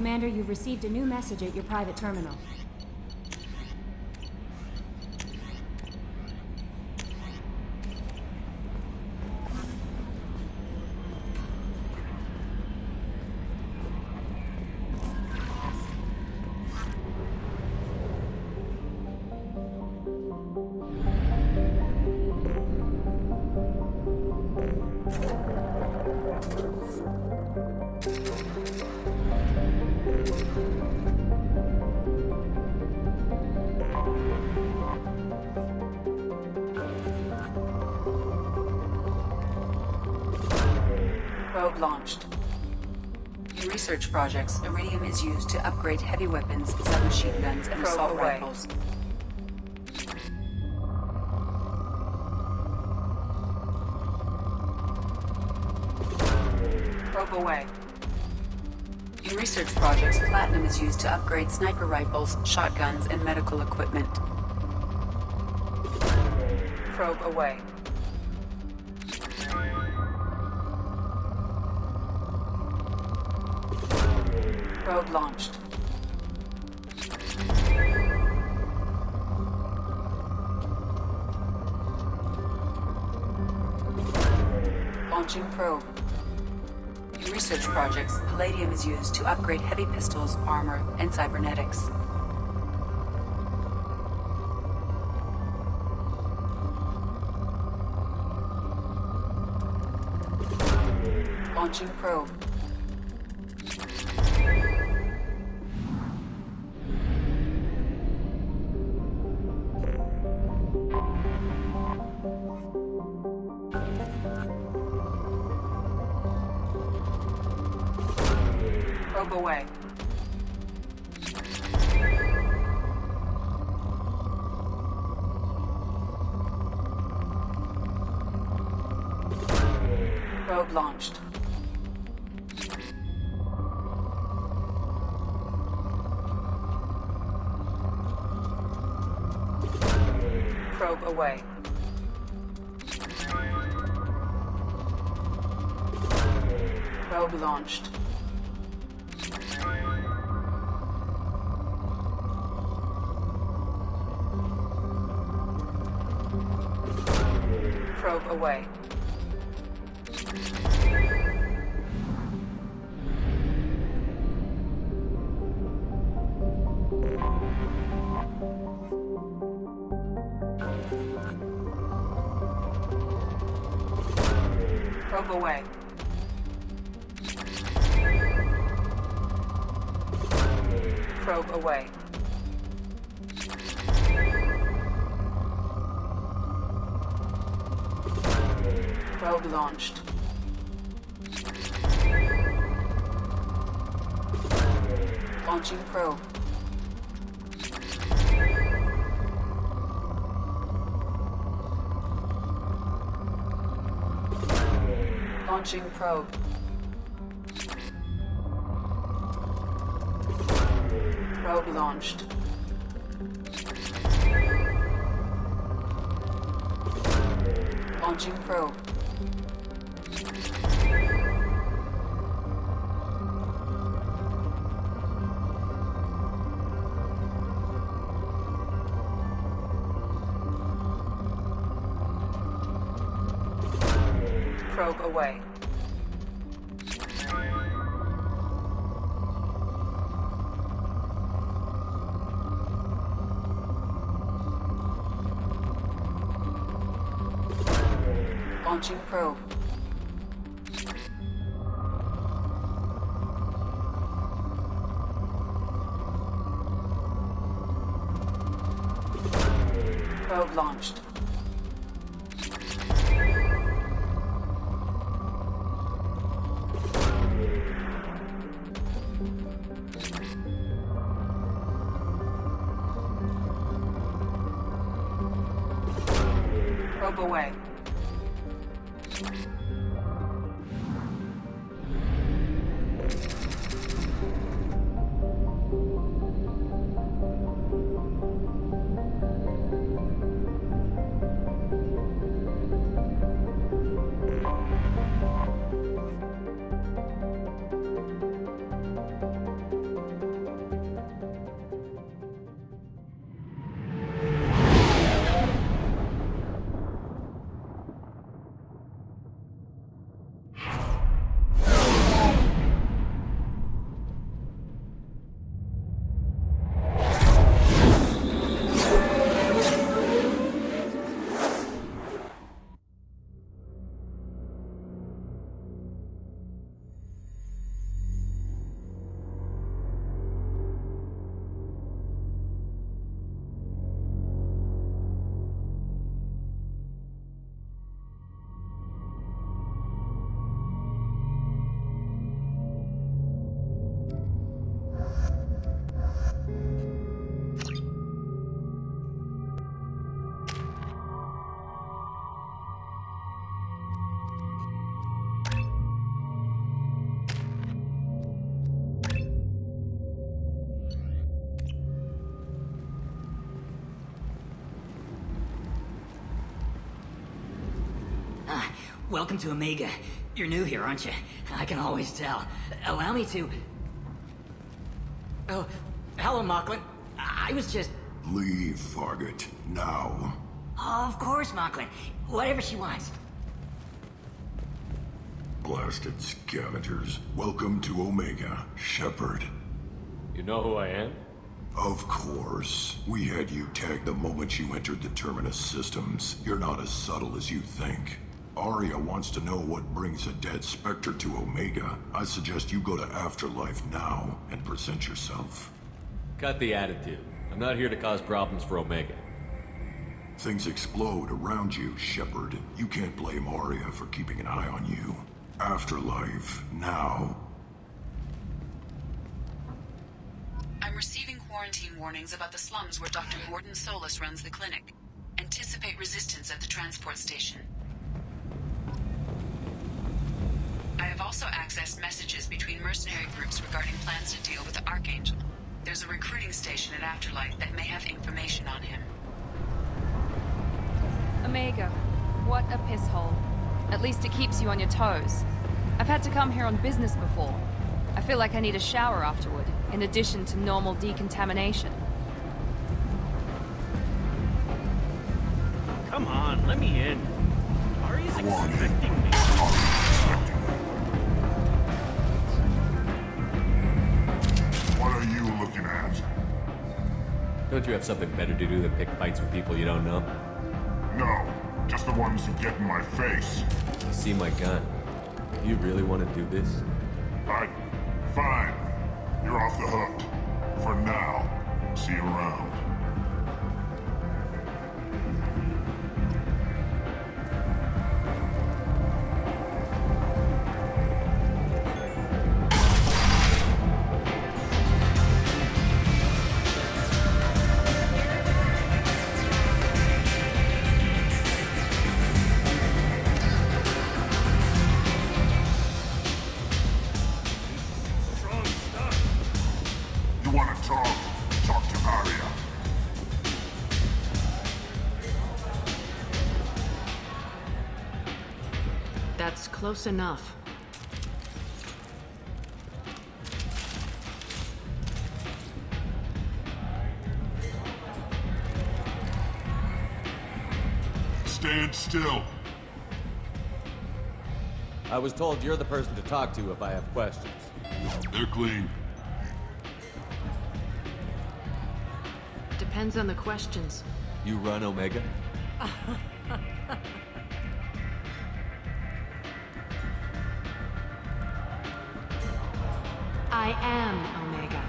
Commander, you've received a new message at your private terminal. Probe launched. In research projects, iridium is used to upgrade heavy weapons, submachine guns, and assault rifles. Probe away. In research projects, platinum is used to upgrade sniper rifles, shotguns, and medical equipment. Probe away. Probe launched. Launching probe. In research projects, palladium is used to upgrade heavy pistols, armor, and cybernetics. Launching probe. Probe away. Probe launched. Probe away. Probe launched. Probe away. Probe away. Probe away. Probe launched. Launching probe. Launching probe. Probe launched. Launching probe. Probe away. Launching probe. Probe launched. Probe away. Welcome to Omega. You're new here, aren't you? I can always tell. Allow me to... Oh, hello, Mocklin. I was just... Leave, Fargate. Now. Oh, of course, Mocklin. Whatever she wants. Blasted scavengers. Welcome to Omega, Shepard. You know who I am? Of course. We had you tagged the moment you entered the Terminus systems. You're not as subtle as you think. Arya wants to know what brings a dead Spectre to Omega. I suggest you go to Afterlife now and present yourself. Cut the attitude. I'm not here to cause problems for Omega. Things explode around you, Shepard. You can't blame Arya for keeping an eye on you. Afterlife, now. I'm receiving quarantine warnings about the slums where Dr. Gordon Solus runs the clinic. Anticipate resistance at the transport station. I have also accessed messages between mercenary groups regarding plans to deal with the Archangel. There's a recruiting station at Afterlife that may have information on him. Omega, what a piss hole. At least it keeps you on your toes. I've had to come here on business before. I feel like I need a shower afterward, in addition to normal decontamination. Come on, let me in. Ari's expecting me. What are you looking at? Don't you have something better to do than pick fights with people you don't know? No, just the ones who get in my face. See my gun. Do you really want to do this? Fine. You're off the hook. For now. See you around. Strong stuff. You want to talk? Talk to Arya. That's close enough. Stand still. I was told you're the person to talk to if I have questions. They're clean. Depends on the questions. You run Omega? I am Omega.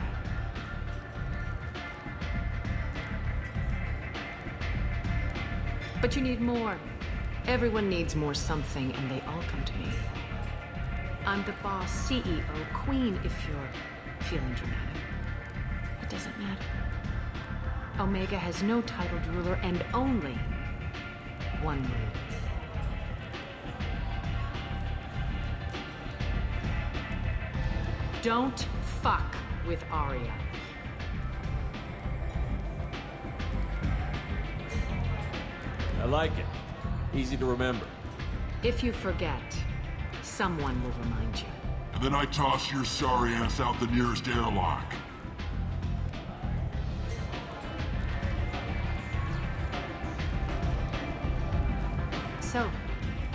But you need more. Everyone needs more something, and they all come to me. I'm the boss, CEO, queen, if you're feeling dramatic. It doesn't matter. Omega has no titled ruler and only one rule. Don't fuck with Arya. I like it. Easy to remember. If you forget, someone will remind you. And then I toss your sorry ass out the nearest airlock. So,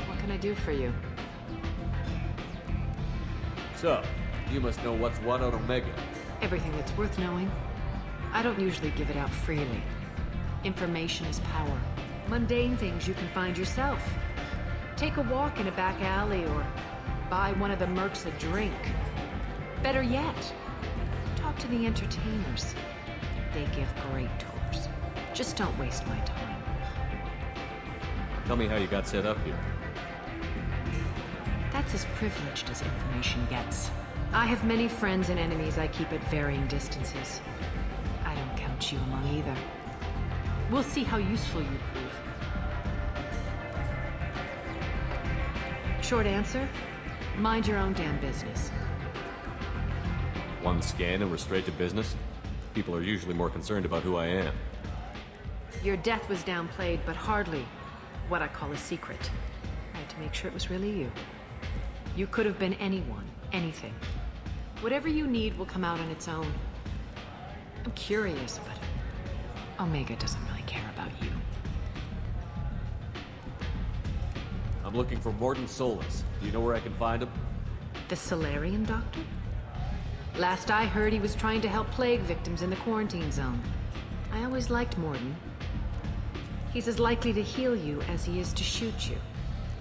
what can I do for you? So, you must know what's what on Omega. Everything that's worth knowing. I don't usually give it out freely. Information is power. Mundane things you can find yourself. Take a walk in a back alley or buy one of the mercs a drink. Better yet, talk to the entertainers. They give great tours. Just don't waste my time. Tell me how you got set up here. That's as privileged as information gets. I have many friends and enemies I keep at varying distances. I don't count you among either. We'll see how useful you prove. Short answer, mind your own damn business. One scan and we're straight to business? People are usually more concerned about who I am. Your death was downplayed, but hardly what I call a secret. I had to make sure it was really you. You could have been anyone, anything. Whatever you need will come out on its own. I'm curious, but Omega doesn't really care about you. I'm looking for Mordin Solus. Do you know where I can find him? The Solarian doctor? Last I heard, he was trying to help plague victims in the quarantine zone. I always liked Mordin. He's as likely to heal you as he is to shoot you.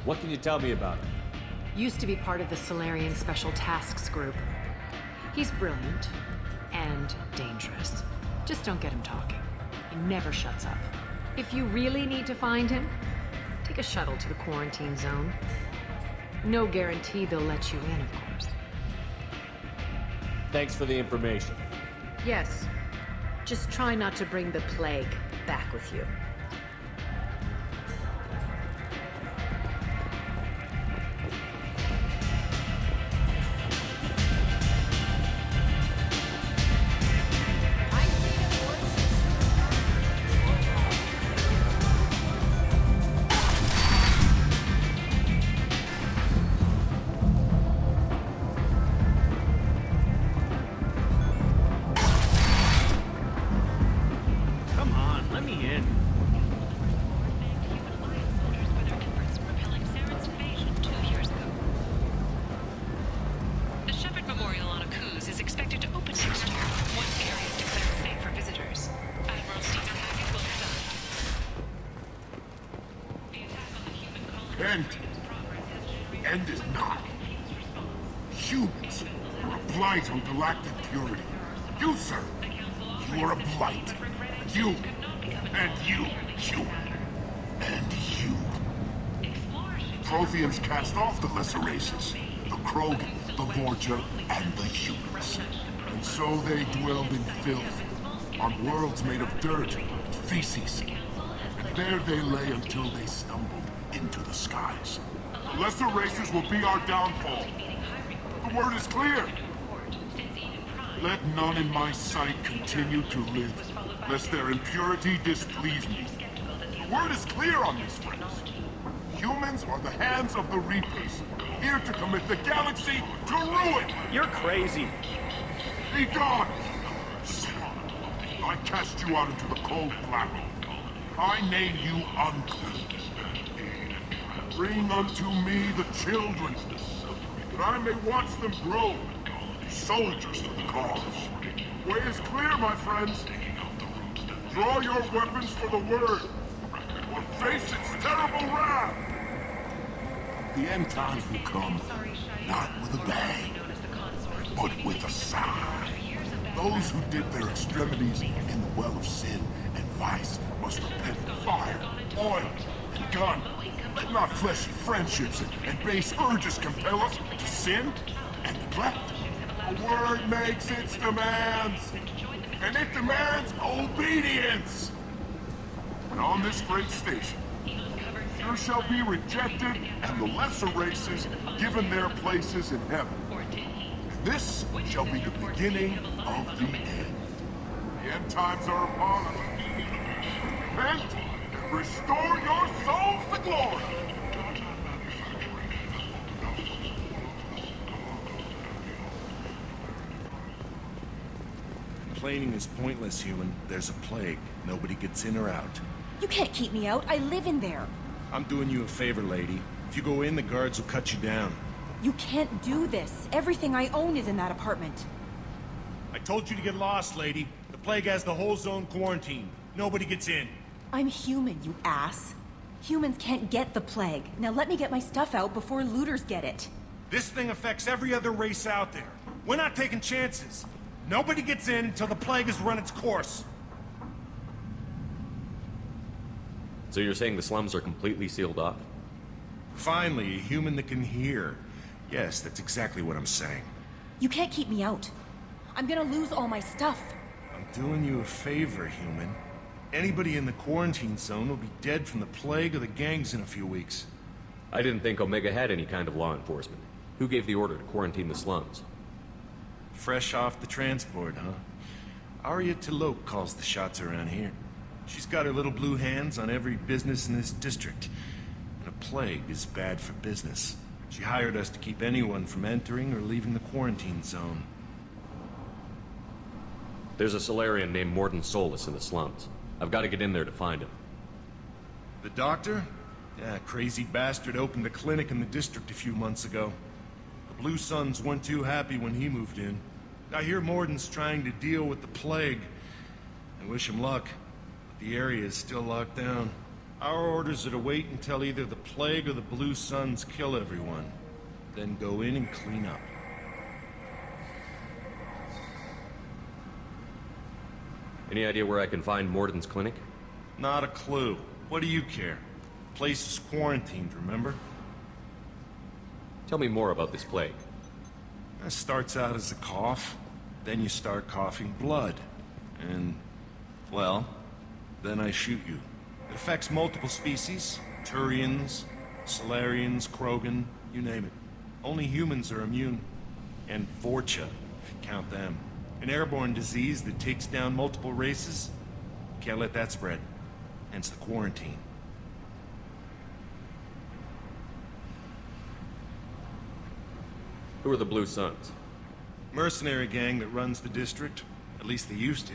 What can you tell me about him? Used to be part of the Solarian Special Tasks Group. He's brilliant and dangerous. Just don't get him talking. He never shuts up. If you really need to find him, take a shuttle to the quarantine zone. No guarantee they'll let you in, of course. Thanks for the information. Yes. Just try not to bring the plague back with you. Come on, let me in. The Shepard Memorial on Akuz is expected to open next year, once the area is declared safe for visitors. Admiral Stephen Hackett will decide. The attack on the human colony... End is not. Humans are a blight on galactic purity. You, sir, you are a blight. You, and you, and you. Protheans cast off the lesser races, the Krogan, the Vorja, and the humans. And so they dwelled in filth, on worlds made of dirt, feces. And there they lay until they stumbled into the skies. The lesser races will be our downfall. The word is clear. Let none in my sight continue to live, lest their impurity displease me. The word is clear on this, friends. Humans are the hands of the Reapers, here to commit the galaxy to ruin! You're crazy. Be gone! I cast you out into the cold black. I name you unclean. Bring unto me the children, that I may watch them grow, soldiers for the cause. Way is clear, my friends. Draw your weapons for the word, or face its terrible wrath. The end times will come, not with a bang, but with a sigh. Those who dip their extremities in the well of sin and vice must repent of fire, oil, and gun. Let not fleshy friendships and base urges compel us to sin and neglect. The word makes its demands, and it demands obedience. And on this great station, there shall be rejected and the lesser races given their places in heaven. And this shall be the beginning of the end. The end times are upon us. Repent and restore your souls to glory. Complaining is pointless, human. There's a plague. Nobody gets in or out. You can't keep me out. I live in there. I'm doing you a favor, lady. If you go in, the guards will cut you down. You can't do this. Everything I own is in that apartment. I told you to get lost, lady. The plague has the whole zone quarantined. Nobody gets in. I'm human, you ass. Humans can't get the plague. Now let me get my stuff out before looters get it. This thing affects every other race out there. We're not taking chances. Nobody gets in until the plague has run its course. So you're saying the slums are completely sealed off? Finally, a human that can hear. Yes, that's exactly what I'm saying. You can't keep me out. I'm gonna lose all my stuff. I'm doing you a favor, human. Anybody in the quarantine zone will be dead from the plague or the gangs in a few weeks. I didn't think Omega had any kind of law enforcement. Who gave the order to quarantine the slums? Fresh off the transport, huh? Arya T'Loak calls the shots around here. She's got her little blue hands on every business in this district. And a plague is bad for business. She hired us to keep anyone from entering or leaving the quarantine zone. There's a Solarian named Morden Solus in the slums. I've got to get in there to find him. The doctor? Yeah, crazy bastard opened a clinic in the district a few months ago. The Blue Suns weren't too happy when he moved in. I hear Morden's trying to deal with the plague. I wish him luck, but the area is still locked down. Our orders are to wait until either the plague or the Blue Suns kill everyone, then go in and clean up. Any idea where I can find Morden's clinic? Not a clue. What do you care? Place is quarantined, remember? Tell me more about this plague. It starts out as a cough, then you start coughing blood. And, well, then I shoot you. It affects multiple species. Turians, Solarians, Krogan, you name it. Only humans are immune. And Vorcha, if you count them. An airborne disease that takes down multiple races. Can't let that spread. Hence the quarantine. Who are the Blue Suns? Mercenary gang that runs the district. At least they used to.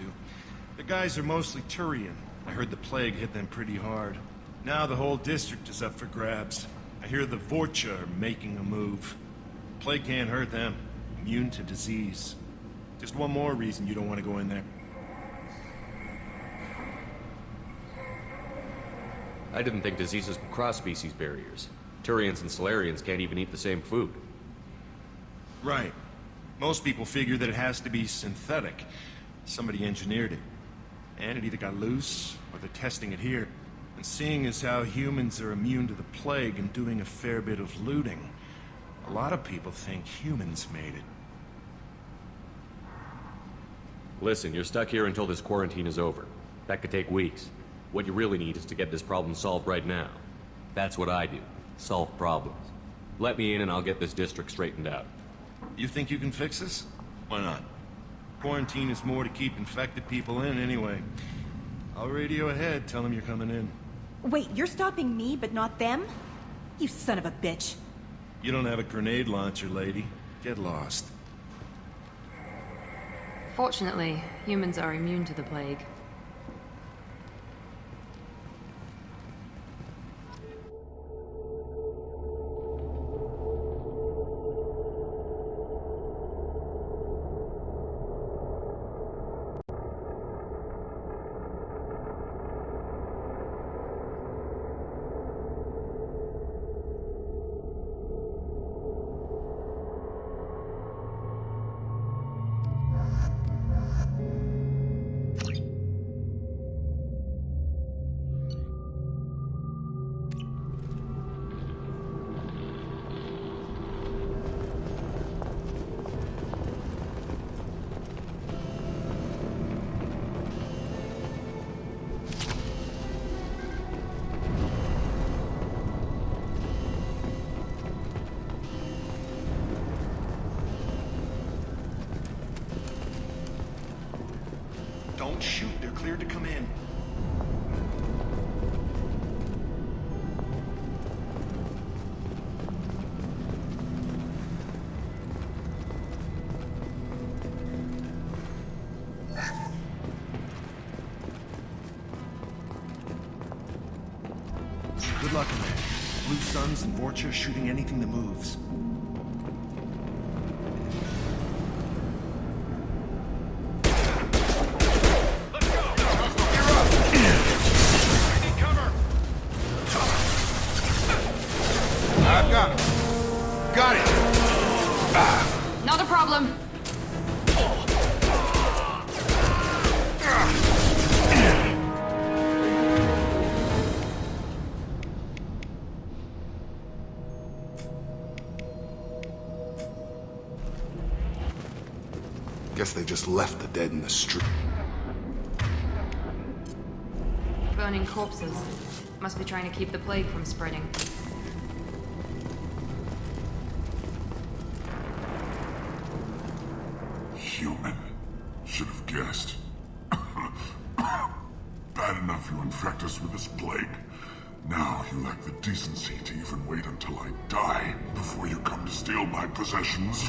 The guys are mostly Turian. I heard the plague hit them pretty hard. Now the whole district is up for grabs. I hear the Vorcha are making a move. Plague can't hurt them. Immune to disease. Just one more reason you don't want to go in there. I didn't think diseases could cross species barriers. Turians and Solarians can't even eat the same food. Right. Most people figure that it has to be synthetic. Somebody engineered it. And it either got loose, or they're testing it here. And seeing as how humans are immune to the plague and doing a fair bit of looting, a lot of people think humans made it. Listen, you're stuck here until this quarantine is over. That could take weeks. What you really need is to get this problem solved right now. That's what I do. Solve problems. Let me in and I'll get this district straightened out. You think you can fix this? Why not? Quarantine is more to keep infected people in anyway. I'll radio ahead, tell them you're coming in. Wait, you're stopping me, but not them? You son of a bitch. You don't have a grenade launcher, lady. Get lost. Fortunately, humans are immune to the plague. Don't shoot, they're cleared to come in. Good luck in there. Blue Suns and Vorcha shooting anything that moves. Not a problem. Guess they just left the dead in the street. Burning corpses. Must be trying to keep the plague from spreading. Human. Should have guessed. Bad enough you infect us with this plague. Now you lack the decency to even wait until I die before you come to steal my possessions.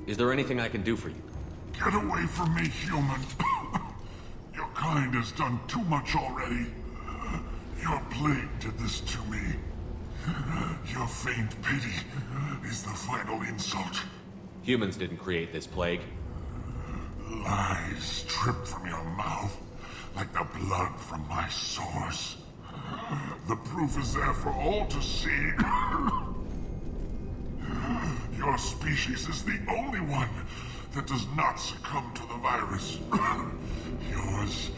Is there anything I can do for you? Get away from me, human. Your kind has done too much already. Your plague did this to me. Your faint pity is the final insult. Humans didn't create this plague. Lies drip from your mouth like the blood from my sores. The proof is there for all to see. Your species is the only one that does not succumb to the virus. Yours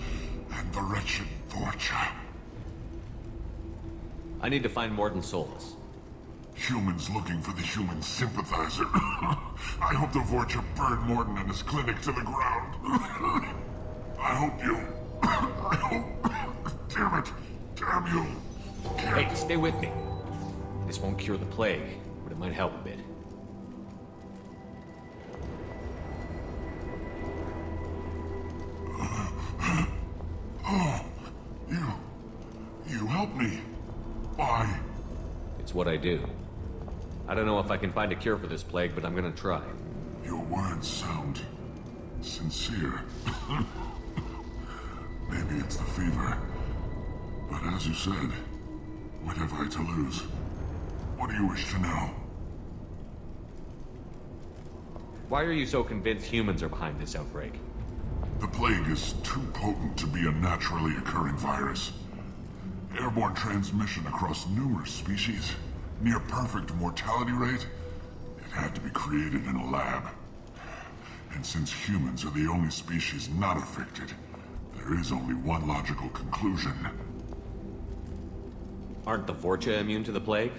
and the wretched Vorcha. I need to find Morton Solus. Humans looking for the human sympathizer. I hope the Vorcha burned Morton and his clinic to the ground. I hope you... I hope... Damn it. Damn you. Hey, stay with me. This won't cure the plague, but it might help a bit. Oh, you helped me. Why? It's what I do. I don't know if I can find a cure for this plague, but I'm gonna try. Your words sound sincere. Maybe it's the fever. But as you said, what have I to lose? What do you wish to know? Why are you so convinced humans are behind this outbreak? The plague is too potent to be a naturally occurring virus. Airborne transmission across numerous species, near perfect mortality rate. It had to be created in a lab. And since humans are the only species not affected, there is only one logical conclusion. Aren't the Vorcha immune to the plague?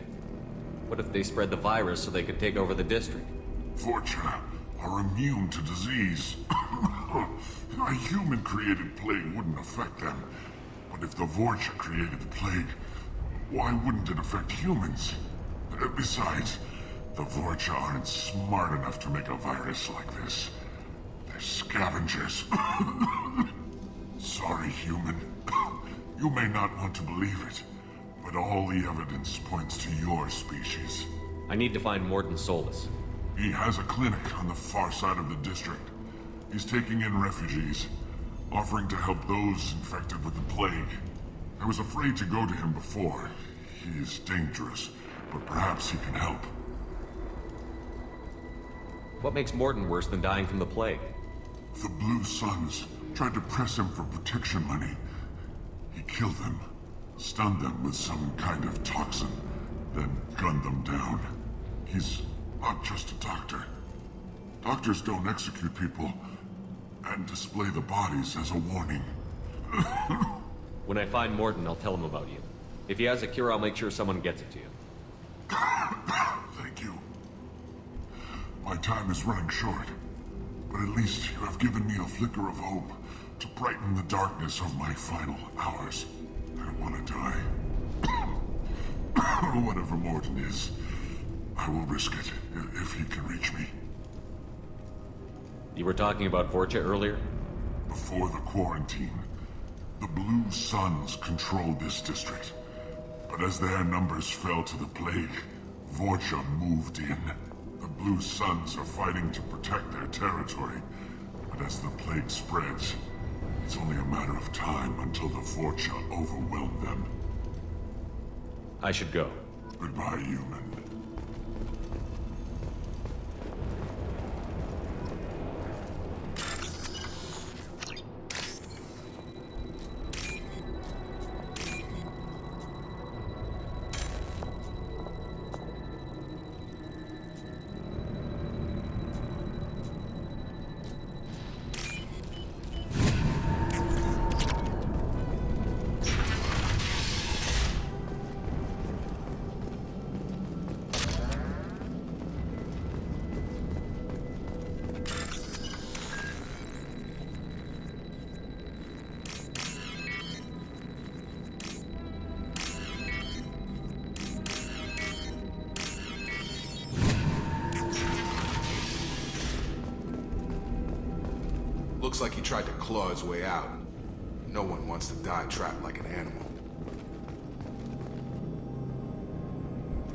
What if they spread the virus so they could take over the district? Vorcha are immune to disease. A human-created plague wouldn't affect them. But if the Vorcha created the plague, why wouldn't it affect humans? Besides, the Vorcha aren't smart enough to make a virus like this. They're scavengers. Sorry, human. You may not want to believe it, but all the evidence points to your species. I need to find Morton Solus. He has a clinic on the far side of the district. He's taking in refugees, offering to help those infected with the plague. I was afraid to go to him before. He is dangerous, but perhaps he can help. What makes Morton worse than dying from the plague? The Blue Suns tried to press him for protection money. He killed them, stunned them with some kind of toxin, then gunned them down. He's not just a doctor. Doctors don't execute people and display the bodies as a warning. When I find Morton, I'll tell him about you. If he has a cure, I'll make sure someone gets it to you. Thank you. My time is running short, but at least you have given me a flicker of hope to brighten the darkness of my final hours. I don't want to die. Whatever Morton is, I will risk it if he can reach me. You were talking about Vorcha earlier? Before the quarantine, the Blue Suns controlled this district. But as their numbers fell to the plague, Vorcha moved in. The Blue Suns are fighting to protect their territory. But as the plague spreads, it's only a matter of time until the Vorcha overwhelm them. I should go. Goodbye, human. Looks like he tried to claw his way out. No one wants to die trapped like an animal.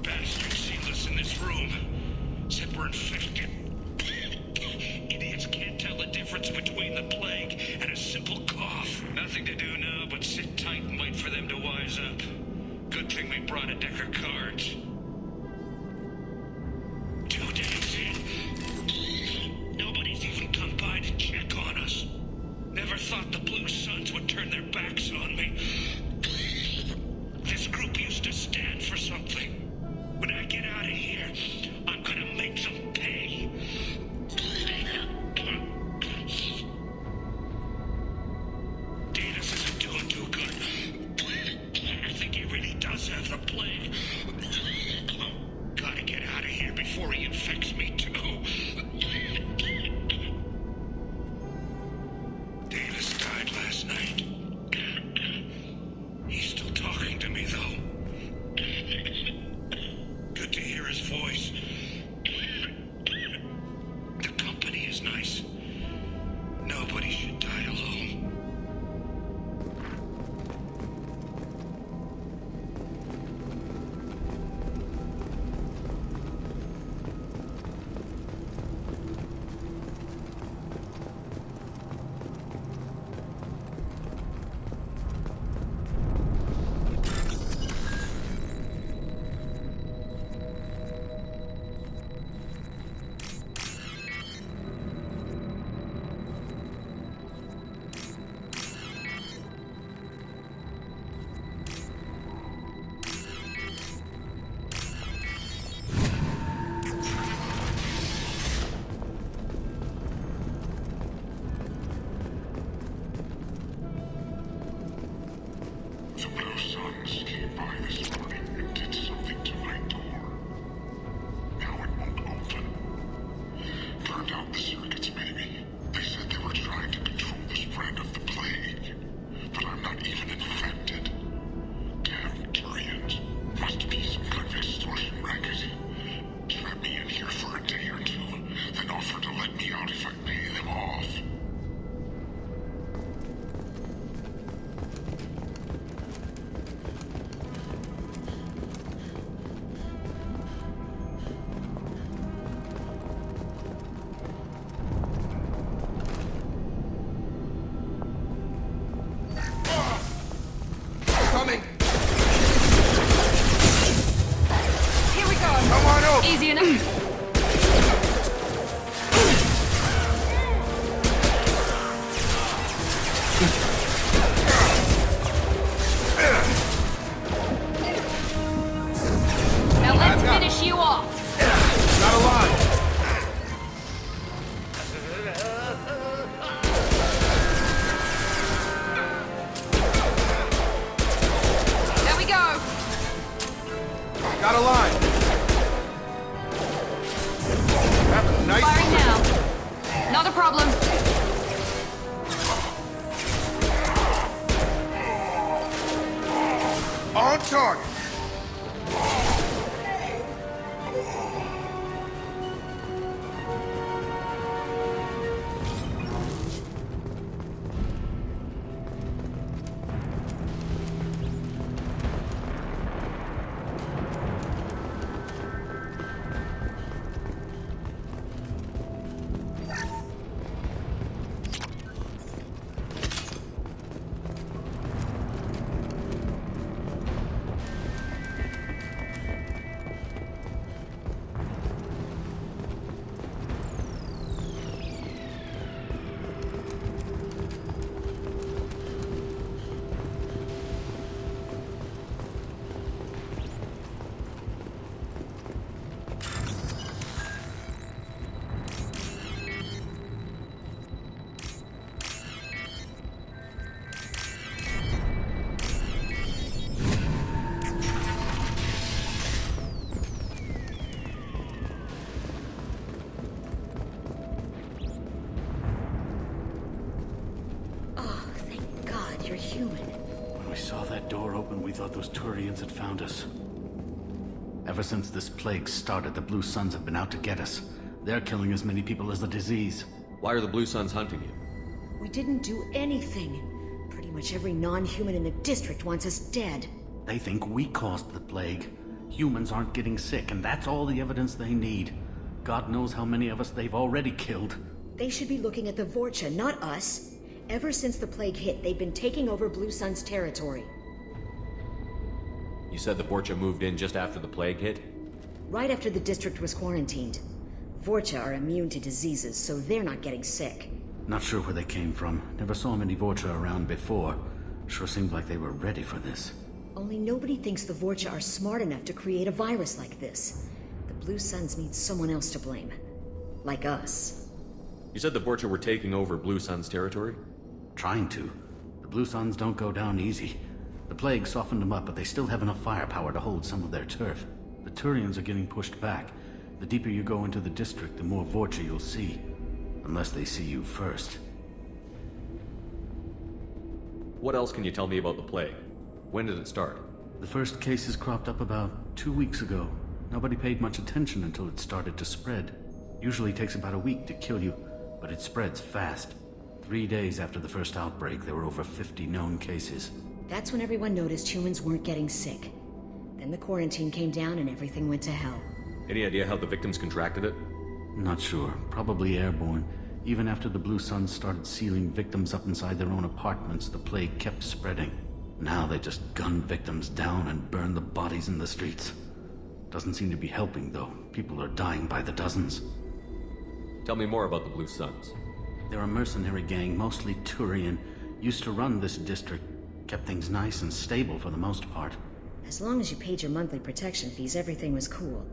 Bastard seamless in this room. Said we're infected. Idiots can't tell the difference between the plague and a simple cough. Nothing to do now but sit tight and wait for them to wise up. Good thing we brought a deck of cards. 2 days in. Nobody's even come by to check on us. Never thought the Blue Suns would turn their backs on me. This group used to stand for something. When I get out of here, I'm gonna make them pay. Davis isn't doing too good. I think he really does have the plague. Gotta get out of here before he infects me too. Davis died last night. He's still talking to me though. Good to hear his voice. The company is nice. Nobody should die alone. The Blue Suns came by this morning and did something to my door. Now it won't open. Turned out the circuits, maybe. They said they were trying to control the spread of the plague. But I'm not even infected. Damn Turians. Must be some kind of extortion racket. Trap me in here for a day or two, then offer to let me out if I pay them off. Coming! Here we go. Come on over! Easy enough. Now let's finish you off. Got a line! There we go. Got a line! Have a nice Firing now. Not a problem. on target! You're human. When we saw that door open, we thought those Turians had found us. Ever since this plague started, the Blue Suns have been out to get us. They're killing as many people as the disease. Why are the Blue Suns hunting you? We didn't do anything. Pretty much every non-human in the district wants us dead. They think we caused the plague. Humans aren't getting sick, and that's all the evidence they need. God knows how many of us they've already killed. They should be looking at the Vorcha, not us. Ever since the plague hit, they've been taking over Blue Sun's territory. You said the Vorcha moved in just after the plague hit? Right after the district was quarantined. Vorcha are immune to diseases, so they're not getting sick. Not sure where they came from. Never saw many Vorcha around before. Sure seemed like they were ready for this. Only nobody thinks the Vorcha are smart enough to create a virus like this. The Blue Suns need someone else to blame. Like us. You said the Vorcha were taking over Blue Sun's territory? Trying to. The Blue Suns don't go down easy. The plague softened them up, but they still have enough firepower to hold some of their turf. The Turians are getting pushed back. The deeper you go into the district, the more Vorcha you'll see. Unless they see you first. What else can you tell me about the plague? When did it start? The first cases cropped up about 2 weeks ago. Nobody paid much attention until it started to spread. Usually takes about a week to kill you, but it spreads fast. 3 days after the first outbreak, there were over 50 known cases. That's when everyone noticed humans weren't getting sick. Then the quarantine came down and everything went to hell. Any idea how the victims contracted it? Not sure. Probably airborne. Even after the Blue Suns started sealing victims up inside their own apartments, the plague kept spreading. Now they just gun victims down and burn the bodies in the streets. Doesn't seem to be helping, though. People are dying by the dozens. Tell me more about the Blue Suns. They're a mercenary gang, mostly Turian. Used to run this district. Kept things nice and stable for the most part. As long as you paid your monthly protection fees, everything was cool.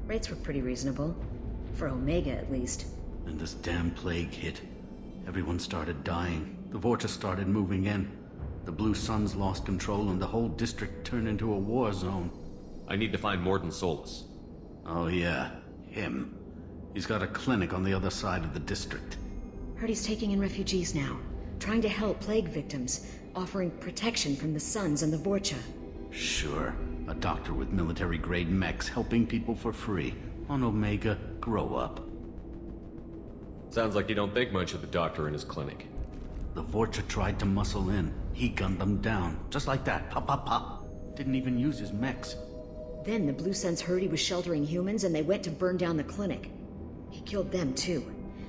Rates were pretty reasonable. For Omega, at least. Then this damn plague hit. Everyone started dying. The Vorcha started moving in. The Blue Suns lost control and the whole district turned into a war zone. I need to find Morden Solus. Oh yeah, him. He's got a clinic on the other side of the district. Heard he's taking in refugees now. Trying to help plague victims. Offering protection from the Suns and the Vorcha. Sure. A doctor with military-grade mechs helping people for free. On Omega, grow up. Sounds like you don't think much of the doctor in his clinic. The Vorcha tried to muscle in. He gunned them down. Just like that. Pop, pop, pop. Didn't even use his mechs. Then the Blue Suns heard he was sheltering humans and they went to burn down the clinic. He killed them too.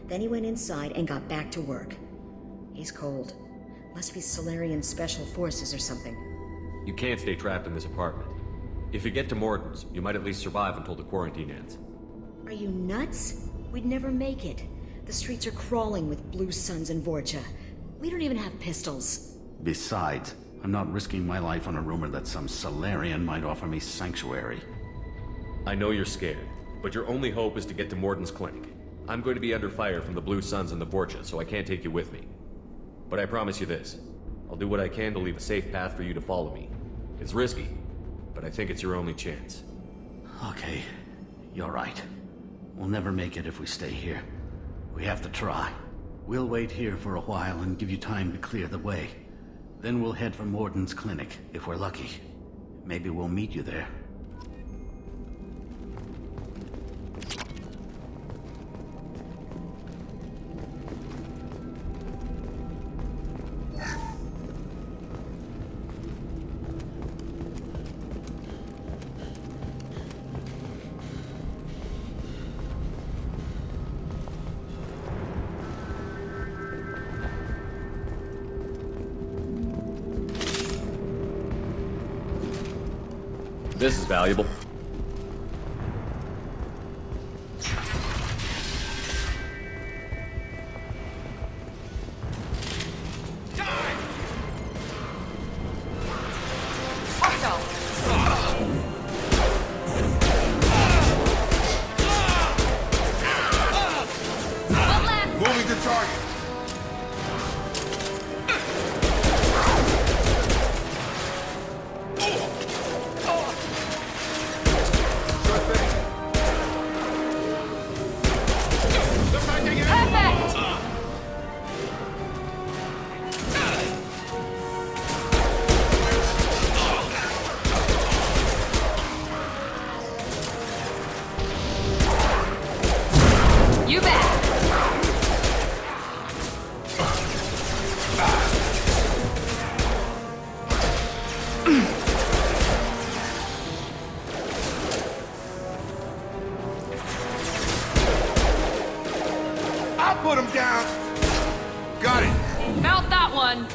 Then he went inside and got back to work. He's cold. Must be Solarian Special Forces or something. You can't stay trapped in this apartment. If you get to Morden's, you might at least survive until the quarantine ends. Are you nuts? We'd never make it. The streets are crawling with Blue Suns and Vorcha. We don't even have pistols. Besides, I'm not risking my life on a rumor that some Solarian might offer me sanctuary. I know you're scared, but your only hope is to get to Morden's clinic. I'm going to be under fire from the Blue Suns and the Vorcha, so I can't take you with me. But I promise you this. I'll do what I can to leave a safe path for you to follow me. It's risky, but I think it's your only chance. Okay, you're right. We'll never make it if we stay here. We have to try. We'll wait here for a while and give you time to clear the way. Then we'll head for Morden's clinic, if we're lucky. Maybe we'll meet you there. This is valuable. Moving to target. I'll put him down. Got it. Felt that one.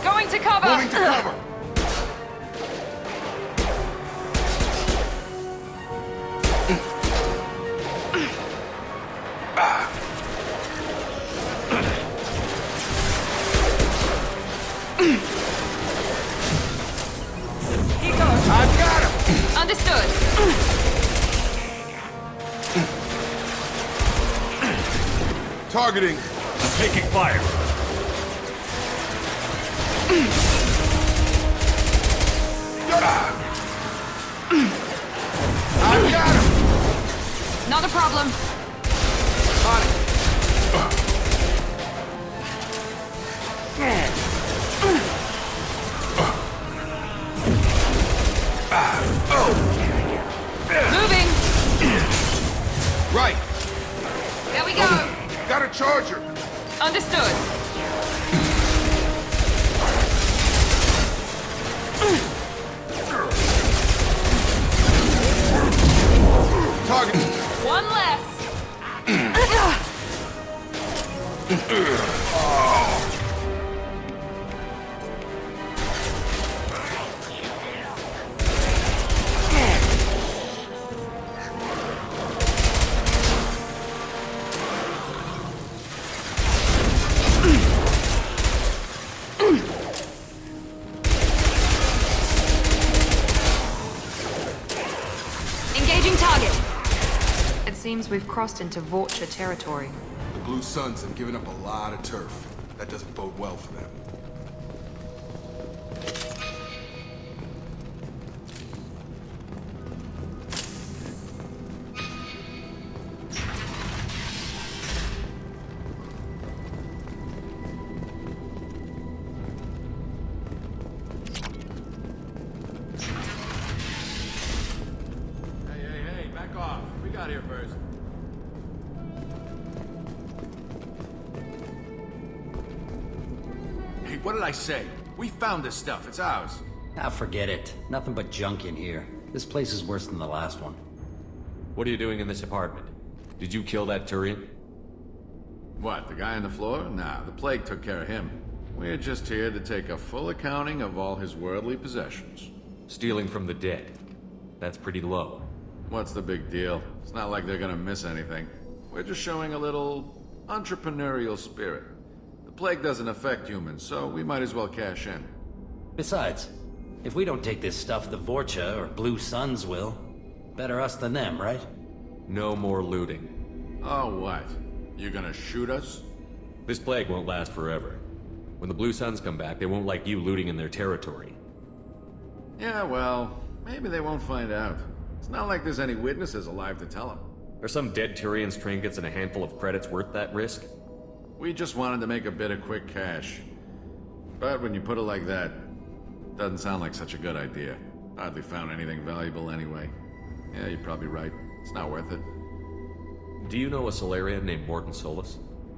Going to cover. Moving to cover. Here goes. I've got him. Understood. Targeting. Taking fire. I've got him. Not a problem. On it. Moving. Right. There we go. Got a charger. Understood. Target. One less. Engaging target. It seems we've crossed into Vorcha territory. The Blue Suns have given up a lot of turf. That doesn't bode well for them. Hey, back off. We got here first. Hey, what did I say? We found this stuff. It's ours. Ah, forget it. Nothing but junk in here. This place is worse than the last one. What are you doing in this apartment? Did you kill that Turian? What, the guy on the floor? Nah, the plague took care of him. We're just here to take a full accounting of all his worldly possessions. Stealing from the dead. That's pretty low. What's the big deal? It's not like they're gonna miss anything. We're just showing a little entrepreneurial spirit. The plague doesn't affect humans, so we might as well cash in. Besides, if we don't take this stuff, the Vorcha or Blue Suns will. Better us than them, right? No more looting. Oh, what? You gonna shoot us? This plague won't last forever. When the Blue Suns come back, they won't like you looting in their territory. Yeah, well, maybe they won't find out. It's not like there's any witnesses alive to tell them. Are some dead Turians' trinkets and a handful of credits worth that risk? We just wanted to make a bit of quick cash. But when you put it like that, doesn't sound like such a good idea. Hardly found anything valuable anyway. Yeah, you're probably right. It's not worth it. Do you know a Solarian named Morton Solus?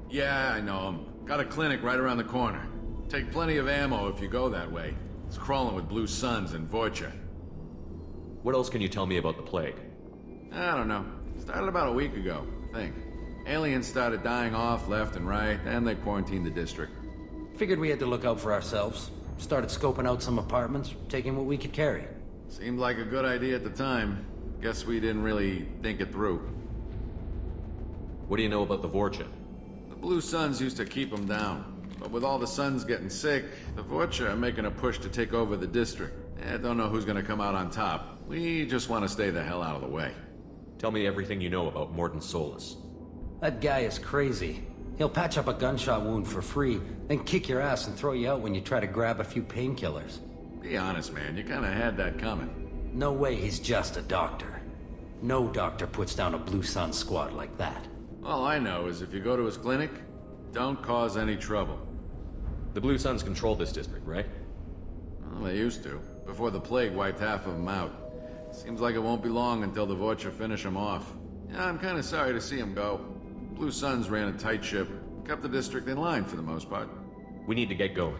Yeah, I know him. Got a clinic right around the corner. Take plenty of ammo if you go that way. It's crawling with Blue Suns and Vorcha. What else can you tell me about the plague? I don't know. Started about a week ago, I think. Aliens started dying off left and right, and they quarantined the district. Figured we had to look out for ourselves. Started scoping out some apartments, taking what we could carry. Seemed like a good idea at the time. Guess we didn't really think it through. What do you know about the Vorcha? The Blue Suns used to keep them down. But with all the Suns getting sick, the Vorcha are making a push to take over the district. I don't know who's gonna come out on top. We just want to stay the hell out of the way. Tell me everything you know about Morton Solus. That guy is crazy. He'll patch up a gunshot wound for free, then kick your ass and throw you out when you try to grab a few painkillers. Be honest, man. You kinda had that coming. No way he's just a doctor. No doctor puts down a Blue Sun squad like that. All I know is if you go to his clinic, don't cause any trouble. The Blue Suns control this district, right? Well, they used to, before the plague wiped half of them out. Seems like it won't be long until the Vorcha finish them off. Yeah, I'm kinda sorry to see them go. Blue Suns ran a tight ship, kept the district in line for the most part. We need to get going.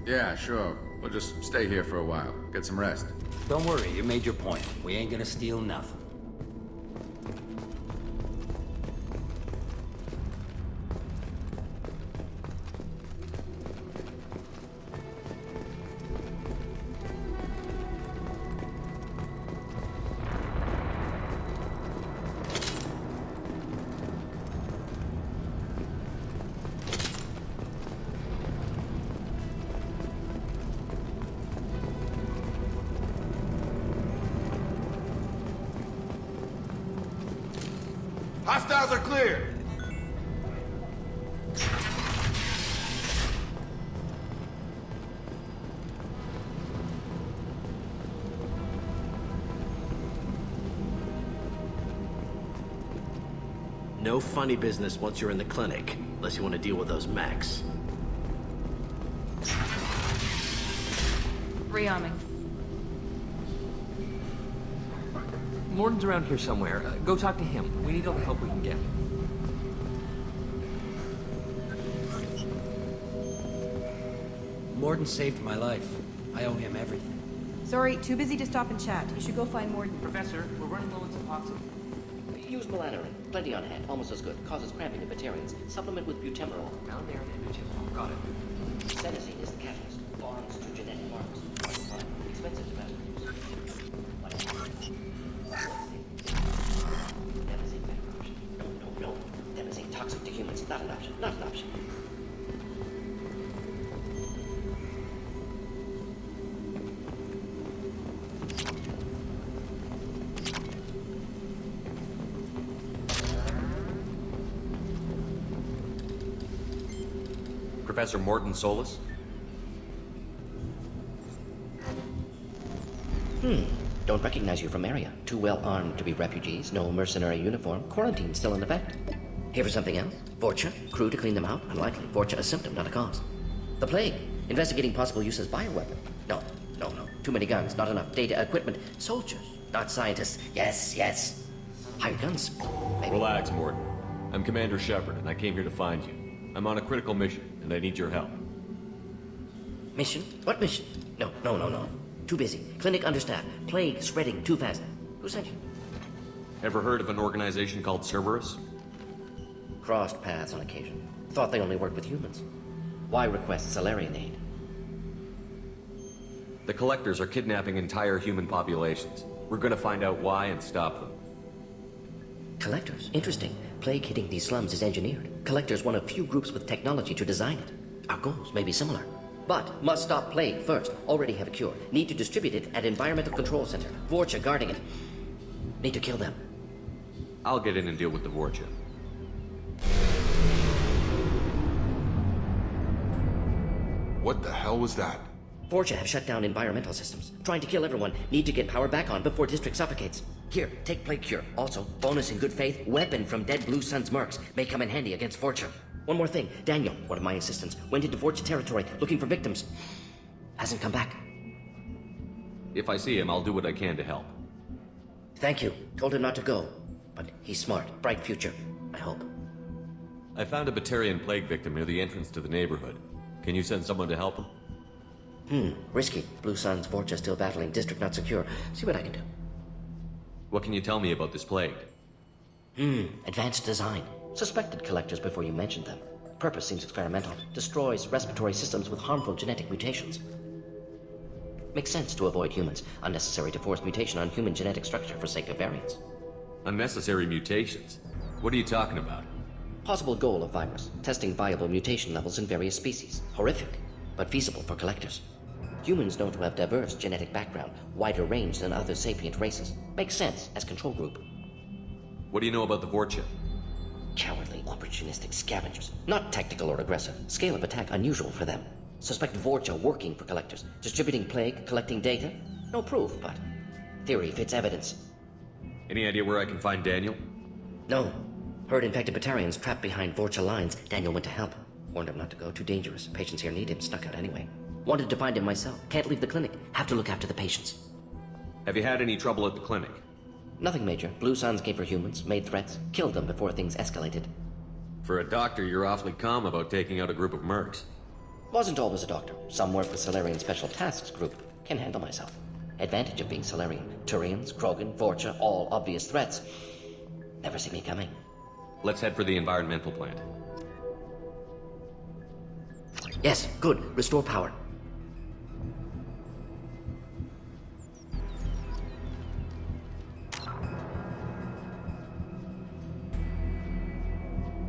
Yeah, sure. We'll just stay here for a while, get some rest. Don't worry, you made your point. We ain't gonna steal nothing. Hostiles are clear! No funny business once you're in the clinic, unless you want to deal with those mechs. Rearming. Morden's around here somewhere. Go talk to him. We need all the help we can get. Morden saved my life. I owe him everything. Sorry, too busy to stop and chat. You should go find Morden. Professor, we're running low on epoxy. Use melanorin. Plenty on hand. Almost as good. Causes cramping in Batarians. Supplement with butemerol. Melanorin and butemerol. Got it. Senescine is the catalyst. Bonds to genetic markers. Expensive to mass produce. Devastating better option. No. Devastating toxic to humans. Not an option. Not an option. Professor Morton Solus? Don't recognize you from area. Too well armed to be refugees. No mercenary uniform. Quarantine still in effect. Here for something else? Vorcha? Crew to clean them out? Unlikely. Vorcha a symptom, not a cause. The plague. Investigating possible use as bioweapon. No. Too many guns, not enough data, equipment. Soldiers, not scientists. Yes. Hired guns. Maybe. Relax, Morton. I'm Commander Shepard, and I came here to find you. I'm on a critical mission, and I need your help. Mission? What mission? No. Too busy. Clinic understaffed. Plague spreading too fast. Who sent you? Ever heard of an organization called Cerberus? Crossed paths on occasion. Thought they only worked with humans. Why request Salarian aid? The Collectors are kidnapping entire human populations. We're gonna find out why and stop them. Collectors? Interesting. Plague hitting these slums is engineered. Collectors one of few groups with technology to design it. Our goals may be similar. But must stop plague first. Already have a cure. Need to distribute it at Environmental Control Center. Vorcha guarding it. Need to kill them. I'll get in and deal with the Vorcha. What the hell was that? Vorcha have shut down environmental systems. Trying to kill everyone. Need to get power back on before district suffocates. Here, take plague cure. Also, bonus in good faith, weapon from dead Blue Sun's mercs. May come in handy against Vorcha. One more thing. Daniel, one of my assistants, went into Vorcha territory looking for victims. Hasn't come back. If I see him, I'll do what I can to help. Thank you. Told him not to go. But he's smart. Bright future. I hope. I found a Batarian plague victim near the entrance to the neighborhood. Can you send someone to help him? Risky. Blue Sun's Vorcha still battling. District not secure. See what I can do. What can you tell me about this plague? Advanced design. Suspected collectors before you mentioned them. Purpose seems experimental. Destroys respiratory systems with harmful genetic mutations. Makes sense to avoid humans. Unnecessary to force mutation on human genetic structure for sake of variants. Unnecessary mutations? What are you talking about? Possible goal of virus. Testing viable mutation levels in various species. Horrific, but feasible for collectors. Humans known to have diverse genetic background, wider range than other sapient races. Makes sense as control group. What do you know about the Vorcha? Cowardly, opportunistic scavengers. Not tactical or aggressive. Scale of attack unusual for them. Suspect Vorcha working for collectors. Distributing plague, collecting data. No proof, but theory fits evidence. Any idea where I can find Daniel? No. Heard infected Batarians trapped behind Vorcha lines. Daniel went to help. Warned him not to go, too dangerous. Patients here need him, snuck out anyway. Wanted to find him myself. Can't leave the clinic. Have to look after the patients. Have you had any trouble at the clinic? Nothing major. Blue Suns came for humans, made threats, killed them before things escalated. For a doctor, you're awfully calm about taking out a group of mercs. Wasn't always a doctor. Some work with Solarian Special Tasks Group. Can handle myself. Advantage of being Solarian. Turians, Krogan, Vorcha, all obvious threats. Never see me coming. Let's head for the environmental plant. Yes, good. Restore power.